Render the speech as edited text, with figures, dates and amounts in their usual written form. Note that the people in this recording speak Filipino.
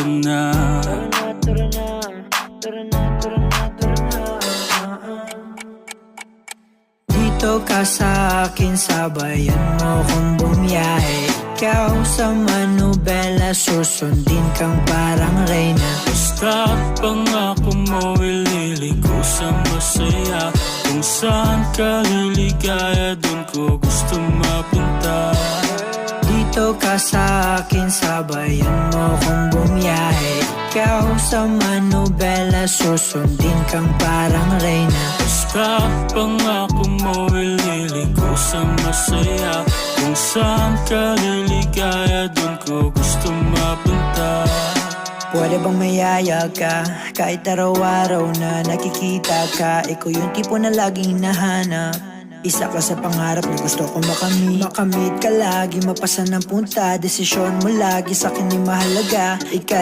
ka na. Tara na, tara na, tara na, tara na, tara na. Dito ka sa akin, sabayan mo kong bumiyahe. Ikaw sa manubela, susundin kang parang reyna. Basta pangako mo, ililigo sa masaya. Kung saan ka liligaya, dun ko gusto mapunta. Dito ka sa akin, sabayan mo kong bumiyahe. Ikaw sa manubela, susundin kang parang reyna. Basta pangako mo, ililigo sa masaya. Kung saan ka liligaya, dun ko gusto mapunta. Pwede bang mayaya ka? Kahit araw-araw na nakikita ka, ikaw yung tipo na laging hinahanap. Isa ka sa pangarap na gusto ko makamit ka lagi, mapasa ng punta. Desisyon mo lagi sa akin ay mahalaga. Ikaw